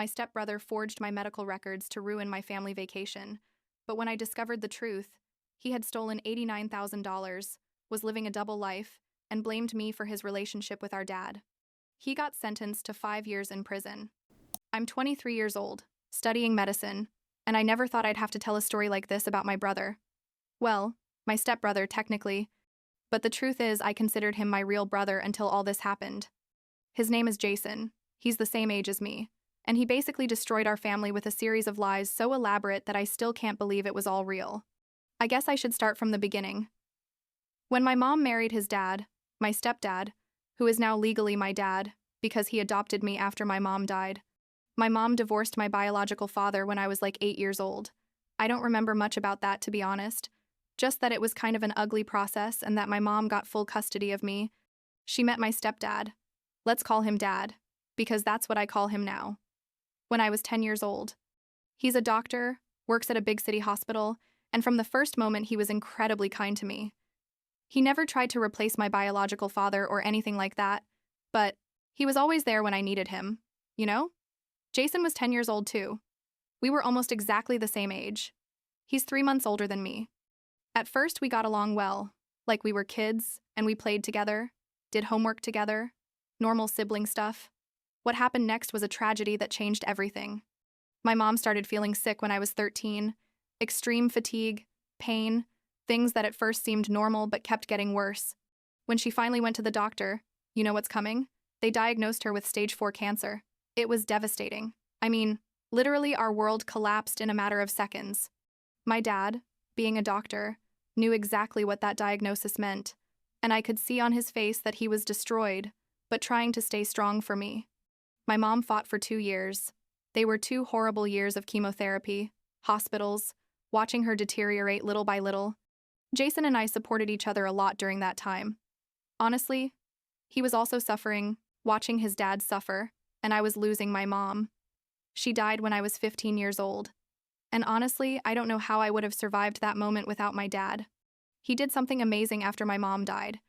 My stepbrother forged my medical records to ruin my family vacation, but when I discovered the truth, he had stolen $89,000, was living a double life, and blamed me for his relationship with our dad. He got sentenced to 5 years in prison. I'm 23 years old, studying medicine, and I never thought I'd have to tell a story like this about my brother. Well, my stepbrother, technically, but the truth is I considered him my real brother until all this happened. His name is Jason. He's the same age as me, and he basically destroyed our family with a series of lies so elaborate that I still can't believe it was all real. I guess I should start from the beginning. When my mom married his dad, my stepdad, who is now legally my dad because he adopted me after my mom died, my mom divorced my biological father when I was like 8 years old. I don't remember much about that, to be honest, just that it was kind of an ugly process and that my mom got full custody of me. She met my stepdad. Let's call him Dad, because that's what I call him now. When I was 10 years old. He's a doctor, works at a big city hospital, and from the first moment he was incredibly kind to me. He never tried to replace my biological father or anything like that, but he was always there when I needed him, you know? Jason was 10 years old too. We were almost exactly the same age. He's 3 months older than me. At first we got along well, like we were kids, and we played together, did homework together, normal sibling stuff. What happened next was a tragedy that changed everything. My mom started feeling sick when I was 13, extreme fatigue, pain, things that at first seemed normal but kept getting worse. When she finally went to the doctor, you know what's coming? They diagnosed her with stage 4 cancer. It was devastating. I mean, literally our world collapsed in a matter of seconds. My dad, being a doctor, knew exactly what that diagnosis meant, and I could see on his face that he was destroyed, but trying to stay strong for me. My mom fought for 2 years. They were 2 horrible years of chemotherapy, hospitals, watching her deteriorate little by little. Jason and I supported each other a lot during that time. Honestly, he was also suffering, watching his dad suffer, and I was losing my mom. She died when I was 15 years old. And honestly, I don't know how I would have survived that moment without my dad. He did something amazing after my mom died.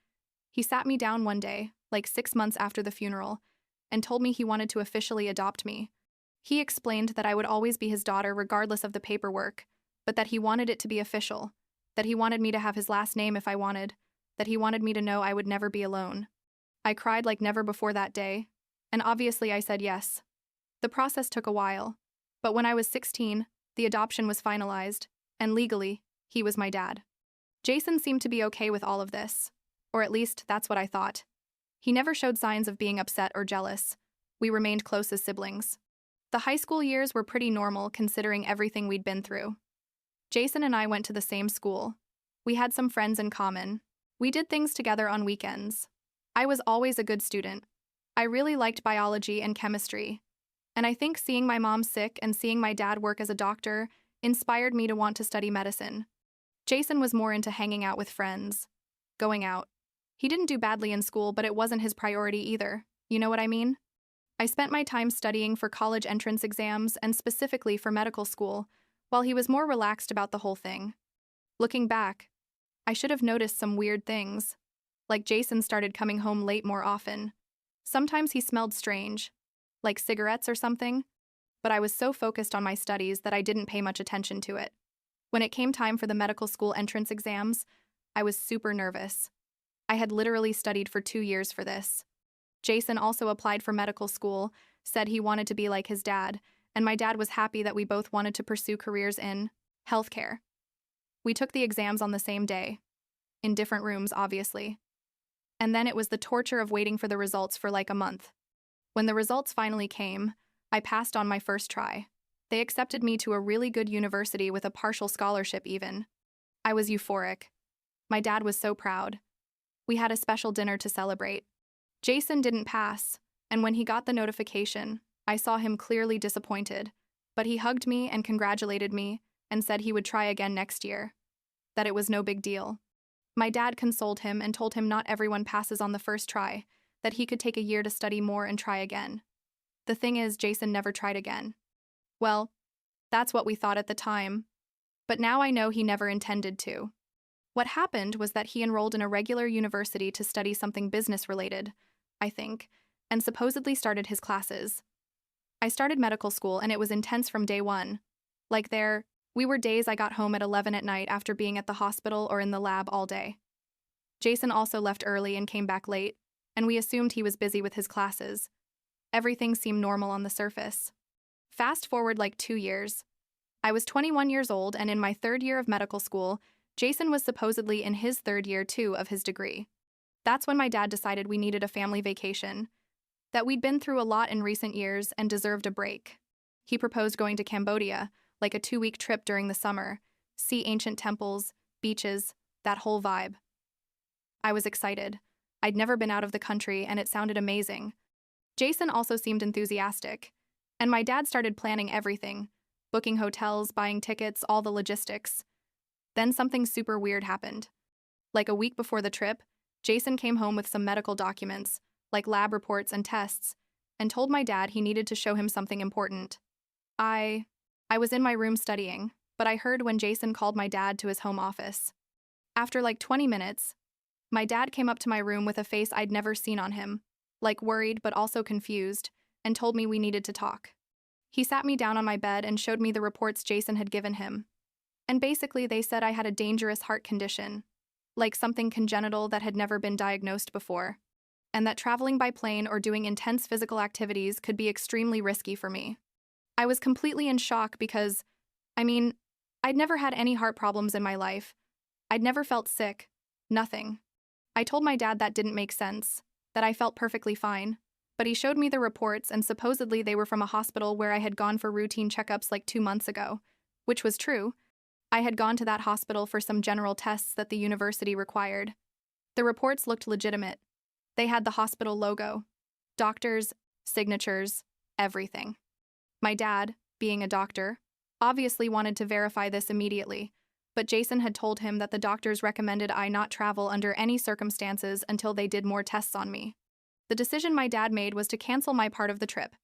He sat me down one day, like 6 months after the funeral, and told me he wanted to officially adopt me. He explained that I would always be his daughter regardless of the paperwork, but that he wanted it to be official, that he wanted me to have his last name if I wanted, that he wanted me to know I would never be alone. I cried like never before that day, and obviously I said yes. The process took a while, but when I was 16, the adoption was finalized, and legally, he was my dad. Jason seemed to be okay with all of this, or at least that's what I thought. He never showed signs of being upset or jealous. We remained close as siblings. The high school years were pretty normal considering everything we'd been through. Jason and I went to the same school. We had some friends in common. We did things together on weekends. I was always a good student. I really liked biology and chemistry. And I think seeing my mom sick and seeing my dad work as a doctor inspired me to want to study medicine. Jason was more into hanging out with friends, going out. He didn't do badly in school, but it wasn't his priority either. You know what I mean? I spent my time studying for college entrance exams and specifically for medical school, while he was more relaxed about the whole thing. Looking back, I should have noticed some weird things. Like Jason started coming home late more often. Sometimes he smelled strange, like cigarettes or something, but I was so focused on my studies that I didn't pay much attention to it. When it came time for the medical school entrance exams, I was super nervous. I had literally studied for 2 years for this. Jason also applied for medical school, said he wanted to be like his dad, and my dad was happy that we both wanted to pursue careers in healthcare. We took the exams on the same day, in different rooms, obviously. And then it was the torture of waiting for the results for like a month. When the results finally came, I passed on my first try. They accepted me to a really good university with a partial scholarship even. I was euphoric. My dad was so proud. We had a special dinner to celebrate. Jason didn't pass, and when he got the notification, I saw him clearly disappointed, but he hugged me and congratulated me and said he would try again next year, that it was no big deal. My dad consoled him and told him not everyone passes on the first try, that he could take a year to study more and try again. The thing is, Jason never tried again. Well, that's what we thought at the time, but now I know he never intended to. What happened was that he enrolled in a regular university to study something business-related, I think, and supposedly started his classes. I started medical school and it was intense from day one. We were days I got home at 11 at night after being at the hospital or in the lab all day. Jason also left early and came back late, and we assumed he was busy with his classes. Everything seemed normal on the surface. Fast forward like 2 years. I was 21 years old, and in my third year of medical school, Jason was supposedly in his third year too of his degree. That's when my dad decided we needed a family vacation, that we'd been through a lot in recent years and deserved a break. He proposed going to Cambodia, like a 2-week trip during the summer, see ancient temples, beaches, that whole vibe. I was excited. I'd never been out of the country, and it sounded amazing. Jason also seemed enthusiastic, and my dad started planning everything, booking hotels, buying tickets, all the logistics. Then something super weird happened. Like a week before the trip, Jason came home with some medical documents, like lab reports and tests, and told my dad he needed to show him something important. I was in my room studying, but I heard when Jason called my dad to his home office. After like 20 minutes, my dad came up to my room with a face I'd never seen on him, like worried but also confused, and told me we needed to talk. He sat me down on my bed and showed me the reports Jason had given him. And basically they said I had a dangerous heart condition, like something congenital that had never been diagnosed before, and that traveling by plane or doing intense physical activities could be extremely risky for me. I was completely in shock because, I'd never had any heart problems in my life. I'd never felt sick. Nothing. I told my dad that didn't make sense, that I felt perfectly fine, but he showed me the reports and supposedly they were from a hospital where I had gone for routine checkups like 2 months ago, which was true. I had gone to that hospital for some general tests that the university required. The reports looked legitimate. They had the hospital logo, doctors, signatures, everything. My dad, being a doctor, obviously wanted to verify this immediately, but Jason had told him that the doctors recommended I not travel under any circumstances until they did more tests on me. The decision my dad made was to cancel my part of the trip.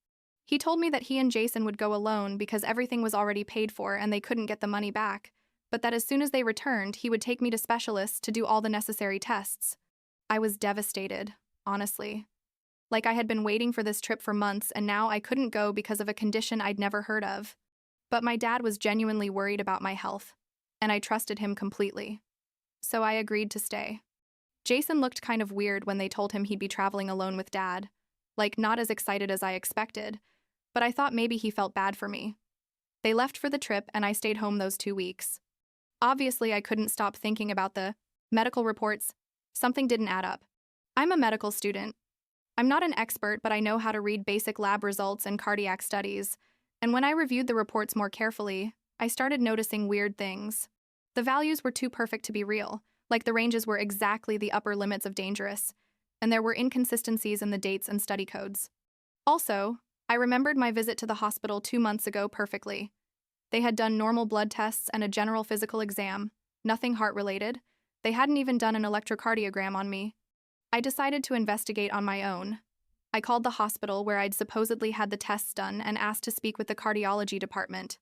He told me that he and Jason would go alone because everything was already paid for and they couldn't get the money back, but that as soon as they returned, he would take me to specialists to do all the necessary tests. I was devastated, honestly. Like I had been waiting for this trip for months and now I couldn't go because of a condition I'd never heard of. But my dad was genuinely worried about my health, and I trusted him completely. So I agreed to stay. Jason looked kind of weird when they told him he'd be traveling alone with Dad, like not as excited as I expected, but I thought maybe he felt bad for me. They left for the trip and I stayed home those 2 weeks. Obviously, I couldn't stop thinking about the medical reports. Something didn't add up. I'm a medical student. I'm not an expert, but I know how to read basic lab results and cardiac studies, and when I reviewed the reports more carefully, I started noticing weird things. The values were too perfect to be real, like the ranges were exactly the upper limits of dangerous, and there were inconsistencies in the dates and study codes. Also, I remembered my visit to the hospital 2 months ago perfectly. They had done normal blood tests and a general physical exam, nothing heart-related. They hadn't even done an electrocardiogram on me. I decided to investigate on my own. I called the hospital where I'd supposedly had the tests done and asked to speak with the cardiology department.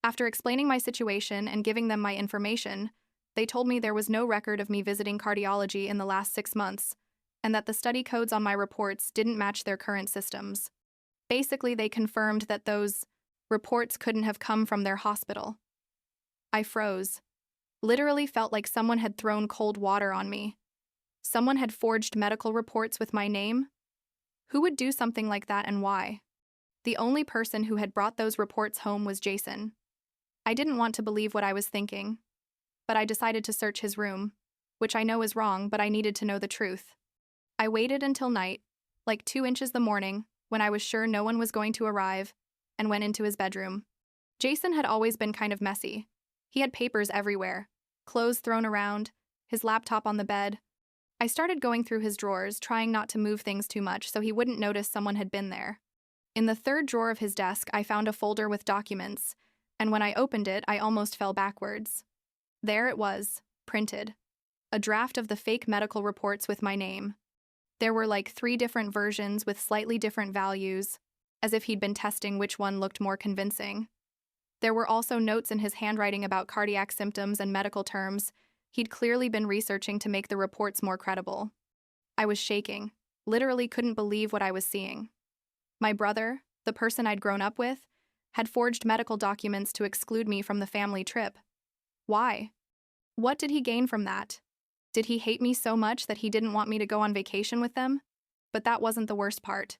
After explaining my situation and giving them my information, they told me there was no record of me visiting cardiology in the last 6 months, and that the study codes on my reports didn't match their current systems. Basically, they confirmed that those reports couldn't have come from their hospital. I froze. Literally felt like someone had thrown cold water on me. Someone had forged medical reports with my name? Who would do something like that and why? The only person who had brought those reports home was Jason. I didn't want to believe what I was thinking, but I decided to search his room, which I know is wrong, but I needed to know the truth. I waited until night, like 2 inches the morning, when I was sure no one was going to arrive, and went into his bedroom. Jason had always been kind of messy. He had papers everywhere, clothes thrown around, his laptop on the bed. I started going through his drawers, trying not to move things too much so he wouldn't notice someone had been there. In the third drawer of his desk, I found a folder with documents, and when I opened it, I almost fell backwards. There it was, printed. A draft of the fake medical reports with my name. There were like 3 different versions with slightly different values, as if he'd been testing which one looked more convincing. There were also notes in his handwriting about cardiac symptoms and medical terms. He'd clearly been researching to make the reports more credible. I was shaking, literally couldn't believe what I was seeing. My brother, the person I'd grown up with, had forged medical documents to exclude me from the family trip. Why? What did he gain from that? Did he hate me so much that he didn't want me to go on vacation with them? But that wasn't the worst part.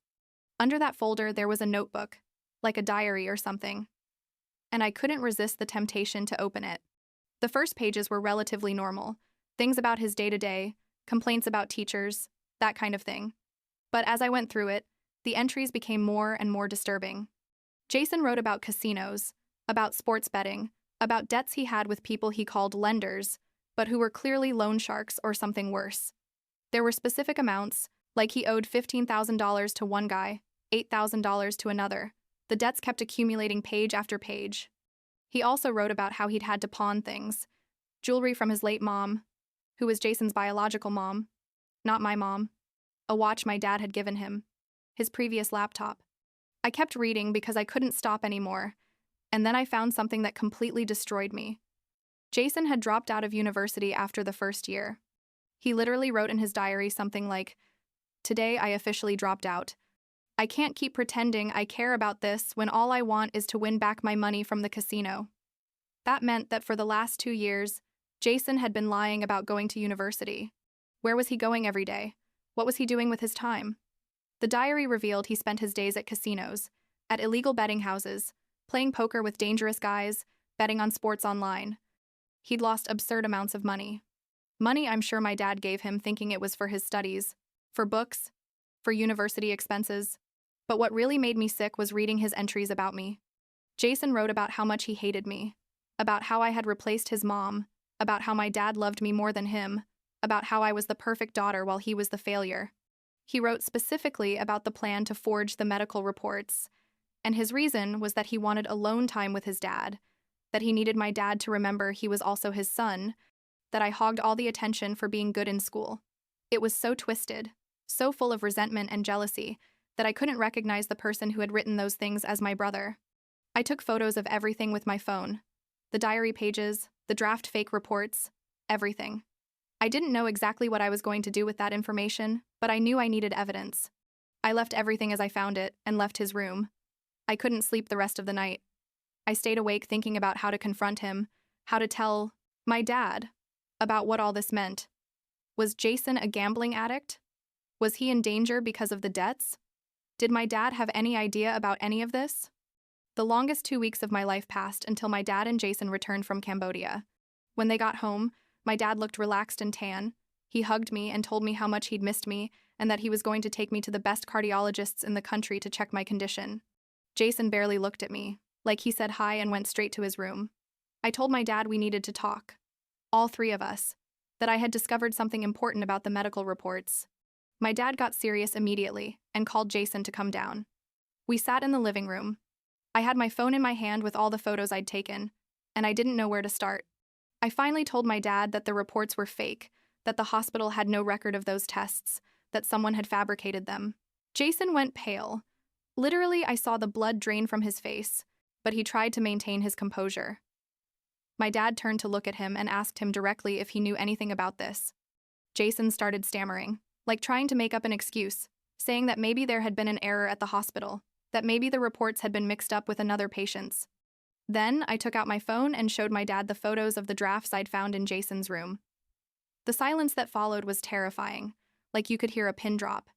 Under that folder, there was a notebook, like a diary or something, and I couldn't resist the temptation to open it. The first pages were relatively normal, things about his day-to-day, complaints about teachers, that kind of thing. But as I went through it, the entries became more and more disturbing. Jason wrote about casinos, about sports betting, about debts he had with people he called lenders, but who were clearly loan sharks or something worse. There were specific amounts, like he owed $15,000 to one guy, $8,000 to another. The debts kept accumulating page after page. He also wrote about how he'd had to pawn things, jewelry from his late mom, who was Jason's biological mom, not my mom, a watch my dad had given him, his previous laptop. I kept reading because I couldn't stop anymore, and then I found something that completely destroyed me. Jason had dropped out of university after the first year. He literally wrote in his diary something like, "Today I officially dropped out. I can't keep pretending I care about this when all I want is to win back my money from the casino." That meant that for the last 2 years, Jason had been lying about going to university. Where was he going every day? What was he doing with his time? The diary revealed he spent his days at casinos, at illegal betting houses, playing poker with dangerous guys, betting on sports online. He'd lost absurd amounts of money. Money I'm sure my dad gave him thinking it was for his studies, for books, for university expenses. But what really made me sick was reading his entries about me. Jason wrote about how much he hated me, about how I had replaced his mom, about how my dad loved me more than him, about how I was the perfect daughter while he was the failure. He wrote specifically about the plan to forge the medical reports, and his reason was that he wanted alone time with his dad, that he needed my dad to remember he was also his son, that I hogged all the attention for being good in school. It was so twisted, so full of resentment and jealousy, that I couldn't recognize the person who had written those things as my brother. I took photos of everything with my phone. The diary pages, the draft fake reports, everything. I didn't know exactly what I was going to do with that information, but I knew I needed evidence. I left everything as I found it and left his room. I couldn't sleep the rest of the night. I stayed awake thinking about how to confront him, how to tell my dad about what all this meant. Was Jason a gambling addict? Was he in danger because of the debts? Did my dad have any idea about any of this? The longest 2 weeks of my life passed until my dad and Jason returned from Cambodia. When they got home, my dad looked relaxed and tan. He hugged me and told me how much he'd missed me and that he was going to take me to the best cardiologists in the country to check my condition. Jason barely looked at me, like he said hi and went straight to his room. I told my dad we needed to talk, all three of us, that I had discovered something important about the medical reports. My dad got serious immediately and called Jason to come down. We sat in the living room. I had my phone in my hand with all the photos I'd taken, and I didn't know where to start. I finally told my dad that the reports were fake, that the hospital had no record of those tests, that someone had fabricated them. Jason went pale. Literally, I saw the blood drain from his face, but he tried to maintain his composure. My dad turned to look at him and asked him directly if he knew anything about this. Jason started stammering, like trying to make up an excuse, saying that maybe there had been an error at the hospital, that maybe the reports had been mixed up with another patient's. Then I took out my phone and showed my dad the photos of the drafts I'd found in Jason's room. The silence that followed was terrifying, like you could hear a pin drop.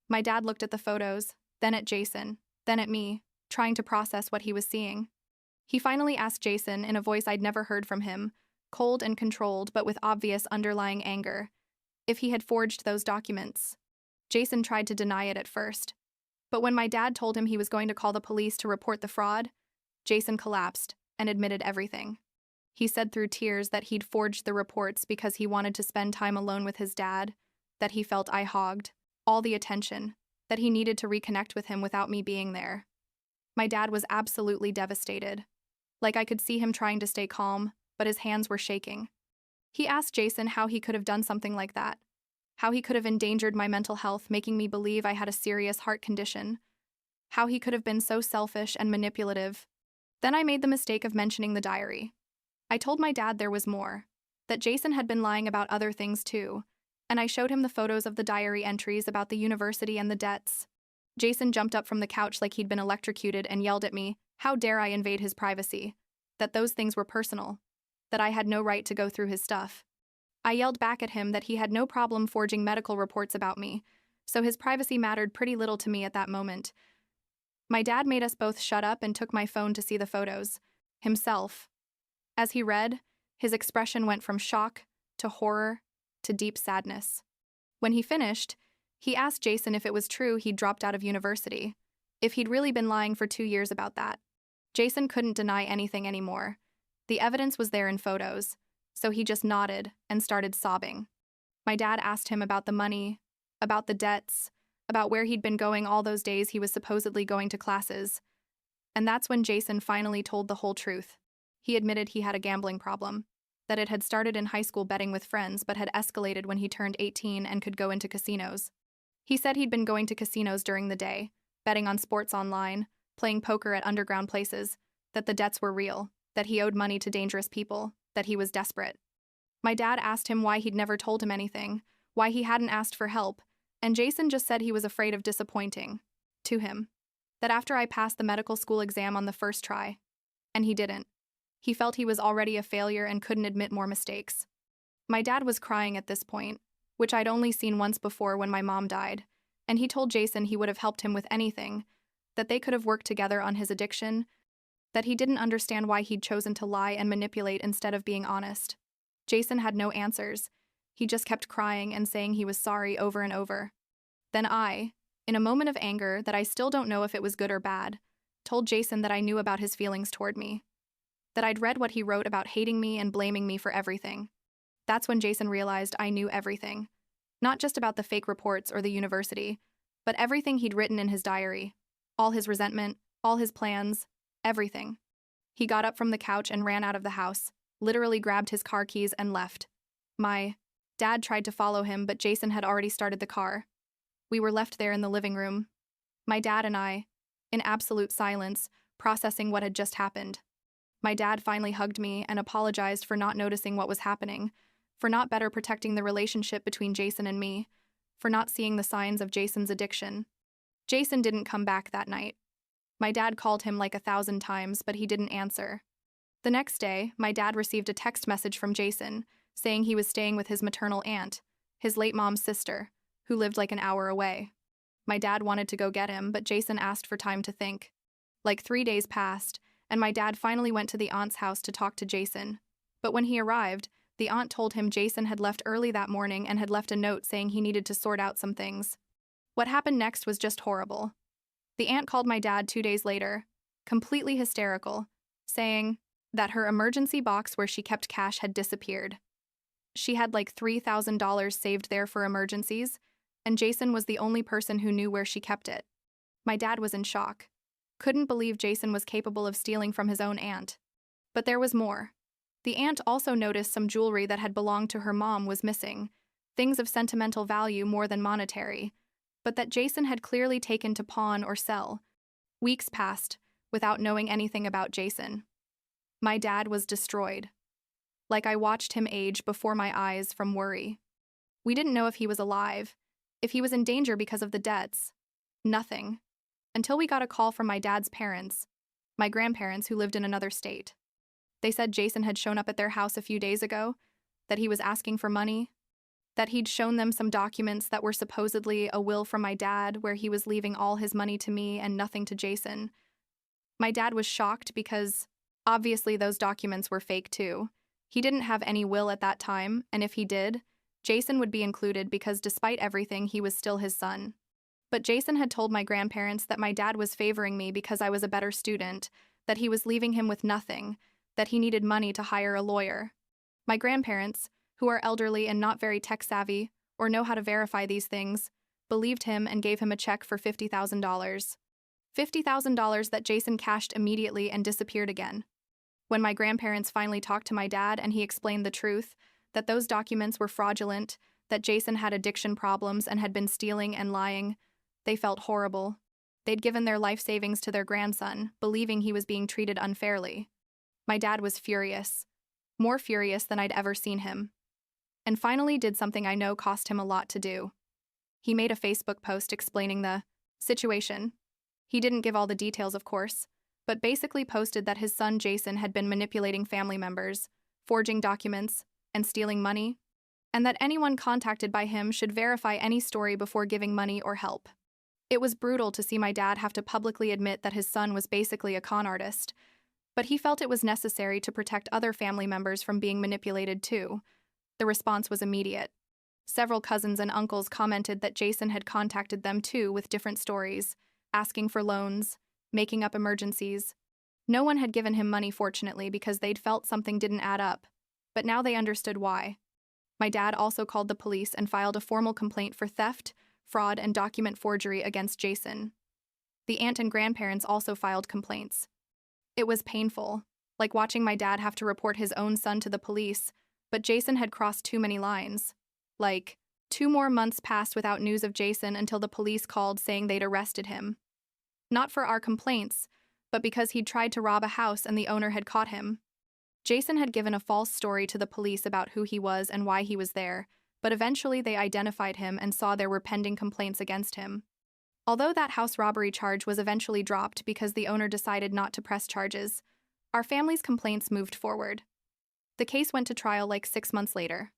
My dad looked at the photos, then at Jason, then at me, trying to process what he was seeing. He finally asked Jason in a voice I'd never heard from him, cold and controlled but with obvious underlying anger, if he had forged those documents. Jason tried to deny it at first, but when my dad told him he was going to call the police to report the fraud, Jason collapsed and admitted everything. He said through tears that he'd forged the reports because he wanted to spend time alone with his dad, that he felt I hogged all the attention, that he needed to reconnect with him without me being there. My dad was absolutely devastated. Like I could see him trying to stay calm, but his hands were shaking. He asked Jason how he could have done something like that, how he could have endangered my mental health, making me believe I had a serious heart condition, how he could have been so selfish and manipulative. Then I made the mistake of mentioning the diary. I told my dad there was more, that Jason had been lying about other things too, and I showed him the photos of the diary entries about the university and the debts. Jason jumped up from the couch like he'd been electrocuted and yelled at me, how dare I invade his privacy? That those things were personal. That I had no right to go through his stuff. I yelled back at him that he had no problem forging medical reports about me, so his privacy mattered pretty little to me at that moment. My dad made us both shut up and took my phone to see the photos. Himself. As he read, his expression went from shock to horror to deep sadness. When he finished, he asked Jason if it was true he'd dropped out of university, if he'd really been lying for 2 years about that. Jason couldn't deny anything anymore. The evidence was there in photos, so he just nodded and started sobbing. My dad asked him about the money, about the debts, about where he'd been going all those days he was supposedly going to classes. And that's when Jason finally told the whole truth. He admitted he had a gambling problem, that it had started in high school betting with friends but had escalated when he turned 18 and could go into casinos. He said he'd been going to casinos during the day, betting on sports online, playing poker at underground places, that the debts were real, that he owed money to dangerous people, that he was desperate. My dad asked him why he'd never told him anything, why he hadn't asked for help, and Jason just said he was afraid of disappointing to him. That after I passed the medical school exam on the first try, and he didn't. He felt he was already a failure and couldn't admit more mistakes. My dad was crying at this point, which I'd only seen once before when my mom died, and he told Jason he would have helped him with anything, that they could have worked together on his addiction, that he didn't understand why he'd chosen to lie and manipulate instead of being honest. Jason had no answers. He just kept crying and saying he was sorry over and over. Then I, in a moment of anger that I still don't know if it was good or bad, told Jason that I knew about his feelings toward me, that I'd read what he wrote about hating me and blaming me for everything. That's when Jason realized I knew everything. Not just about the fake reports or the university, but everything he'd written in his diary. All his resentment, all his plans, everything. He got up from the couch and ran out of the house, literally grabbed his car keys and left. My dad tried to follow him, but Jason had already started the car. We were left there in the living room. My dad and I, in absolute silence, processing what had just happened. My dad finally hugged me and apologized for not noticing what was happening, for not better protecting the relationship between Jason and me, for not seeing the signs of Jason's addiction. Jason didn't come back that night. My dad called him like 1,000 times, but he didn't answer. The next day, my dad received a text message from Jason saying he was staying with his maternal aunt, his late mom's sister, who lived like an hour away. My dad wanted to go get him, but Jason asked for time to think. Like 3 days passed, and my dad finally went to the aunt's house to talk to Jason. But when he arrived, the aunt told him Jason had left early that morning and had left a note saying he needed to sort out some things. What happened next was just horrible. The aunt called my dad 2 days later, completely hysterical, saying that her emergency box where she kept cash had disappeared. She had like $3,000 saved there for emergencies, and Jason was the only person who knew where she kept it. My dad was in shock. Couldn't believe Jason was capable of stealing from his own aunt. But there was more. The aunt also noticed some jewelry that had belonged to her mom was missing, things of sentimental value more than monetary, but that Jason had clearly taken to pawn or sell. Weeks passed without knowing anything about Jason. My dad was destroyed. Like I watched him age before my eyes from worry. We didn't know if he was alive, if he was in danger because of the debts. Nothing. Until we got a call from my dad's parents, my grandparents who lived in another state. They said Jason had shown up at their house a few days ago, that he was asking for money, that he'd shown them some documents that were supposedly a will from my dad where he was leaving all his money to me and nothing to Jason. My dad was shocked because, obviously, those documents were fake too. He didn't have any will at that time, and if he did, Jason would be included because despite everything, he was still his son. But Jason had told my grandparents that my dad was favoring me because I was a better student, that he was leaving him with nothing, that he needed money to hire a lawyer. My grandparents, who are elderly and not very tech-savvy or know how to verify these things, believed him and gave him a check for $50,000. $50,000 that Jason cashed immediately and disappeared again. When my grandparents finally talked to my dad and he explained the truth, that those documents were fraudulent, that Jason had addiction problems and had been stealing and lying, they felt horrible. They'd given their life savings to their grandson, believing he was being treated unfairly. My dad was furious, more furious than I'd ever seen him. And finally did something I know cost him a lot to do. He made a Facebook post explaining the Situation. He didn't give all the details, of course, but basically posted that his son Jason had been manipulating family members, forging documents, and stealing money, and that anyone contacted by him should verify any story before giving money or help. It was brutal to see my dad have to publicly admit that his son was basically a con artist, but he felt it was necessary to protect other family members from being manipulated too. The response was immediate. Several cousins and uncles commented that Jason had contacted them too with different stories, asking for loans, making up emergencies. No one had given him money, fortunately, because they'd felt something didn't add up, but now they understood why. My dad also called the police and filed a formal complaint for theft, fraud, and document forgery against Jason. The aunt and grandparents also filed complaints. It was painful, like watching my dad have to report his own son to the police, but Jason had crossed too many lines. Like, 2 more months passed without news of Jason until the police called saying they'd arrested him. Not for our complaints, but because he'd tried to rob a house and the owner had caught him. Jason had given a false story to the police about who he was and why he was there, but eventually they identified him and saw there were pending complaints against him. Although that house robbery charge was eventually dropped because the owner decided not to press charges, our family's complaints moved forward. The case went to trial like 6 months later.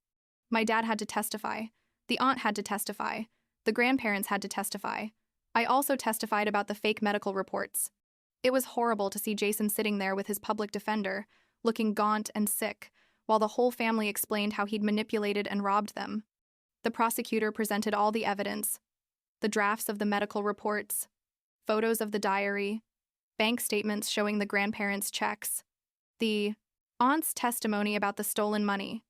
My dad had to testify. The aunt had to testify. The grandparents had to testify. I also testified about the fake medical reports. It was horrible to see Jason sitting there with his public defender, looking gaunt and sick, while the whole family explained how he'd manipulated and robbed them. The prosecutor presented all the evidence: the drafts of the medical reports, photos of the diary, bank statements showing the grandparents' checks, the aunt's testimony about the stolen money.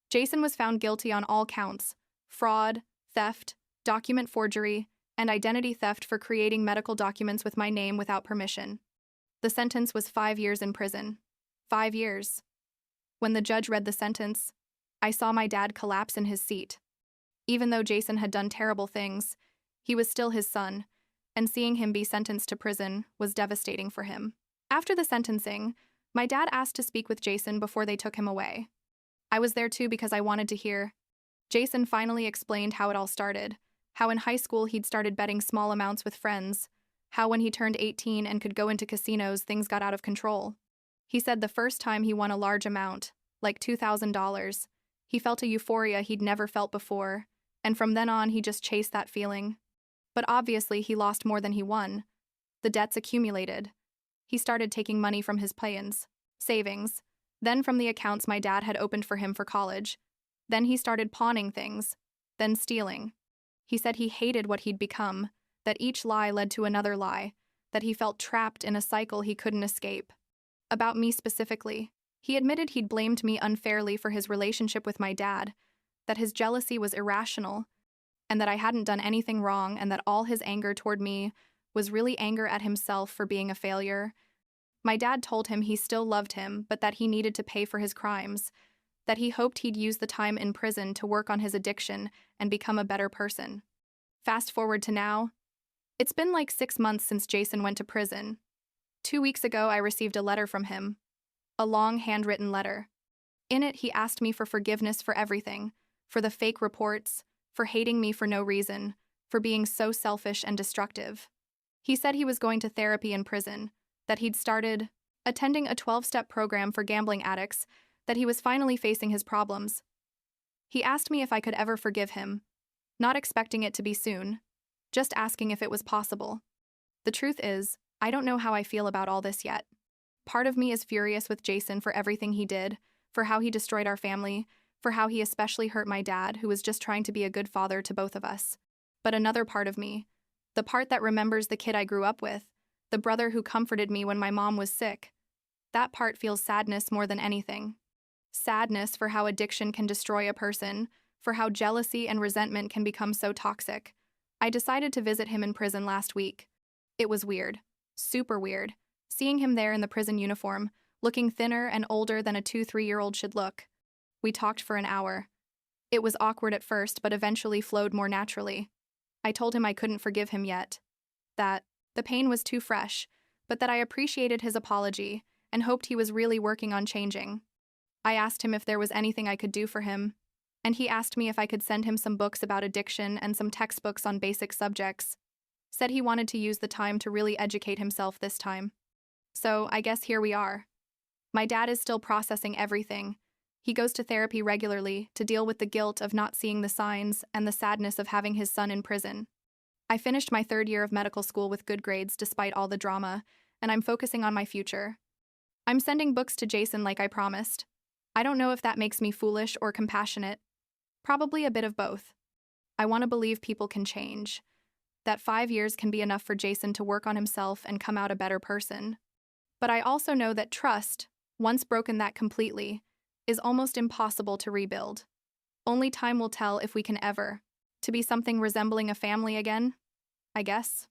Jason was found guilty on all counts: fraud, theft, document forgery, and identity theft for creating medical documents with my name without permission. The sentence was 5 years in prison. 5 years. When the judge read the sentence, I saw my dad collapse in his seat. Even though Jason had done terrible things, he was still his son, and seeing him be sentenced to prison was devastating for him. After the sentencing, my dad asked to speak with Jason before they took him away. I was there too because I wanted to hear. Jason finally explained how it all started, how in high school he'd started betting small amounts with friends, how when he turned 18 and could go into casinos, things got out of control. He said the first time he won a large amount, like $2,000, he felt a euphoria he'd never felt before, and from then on he just chased that feeling. But obviously he lost more than he won. The debts accumulated. He started taking money from his plans, savings, then from the accounts my dad had opened for him for college. Then he started pawning things, then stealing. He said he hated what he'd become, that each lie led to another lie, that he felt trapped in a cycle he couldn't escape. About me specifically, he admitted he'd blamed me unfairly for his relationship with my dad, that his jealousy was irrational, and that I hadn't done anything wrong, and that all his anger toward me was really anger at himself for being a failure. My dad told him he still loved him, but that he needed to pay for his crimes, that he hoped he'd use the time in prison to work on his addiction and become a better person. Fast forward to now. It's been like 6 months since Jason went to prison. 2 weeks ago, I received a letter from him. A long handwritten letter. In it, he asked me for forgiveness for everything, for the fake reports, for hating me for no reason, for being so selfish and destructive. He said he was going to therapy in prison, that he'd started attending a 12-step program for gambling addicts, that he was finally facing his problems. He asked me if I could ever forgive him, not expecting it to be soon, just asking if it was possible. The truth is, I don't know how I feel about all this yet. Part of me is furious with Jason for everything he did, for how he destroyed our family, for how he especially hurt my dad, who was just trying to be a good father to both of us. But another part of me, the part that remembers the kid I grew up with, the brother who comforted me when my mom was sick, that part feels sadness more than anything. Sadness for how addiction can destroy a person, for how jealousy and resentment can become so toxic. I decided to visit him in prison last week. It was weird. Super weird. Seeing him there in the prison uniform, looking thinner and older than a 2-3-year-old should look. We talked for an hour. It was awkward at first, but eventually flowed more naturally. I told him I couldn't forgive him yet. That the pain was too fresh, but that I appreciated his apology and hoped he was really working on changing. I asked him if there was anything I could do for him, and he asked me if I could send him some books about addiction and some textbooks on basic subjects. Said he wanted to use the time to really educate himself this time. So, I guess here we are. My dad is still processing everything. He goes to therapy regularly to deal with the guilt of not seeing the signs and the sadness of having his son in prison. I finished my 3rd year of medical school with good grades despite all the drama, and I'm focusing on my future. I'm sending books to Jason like I promised. I don't know if that makes me foolish or compassionate. Probably a bit of both. I want to believe people can change. That 5 years can be enough for Jason to work on himself and come out a better person. But I also know that trust, once broken that completely, is almost impossible to rebuild. Only time will tell if we can ever, to be something resembling a family again, I guess.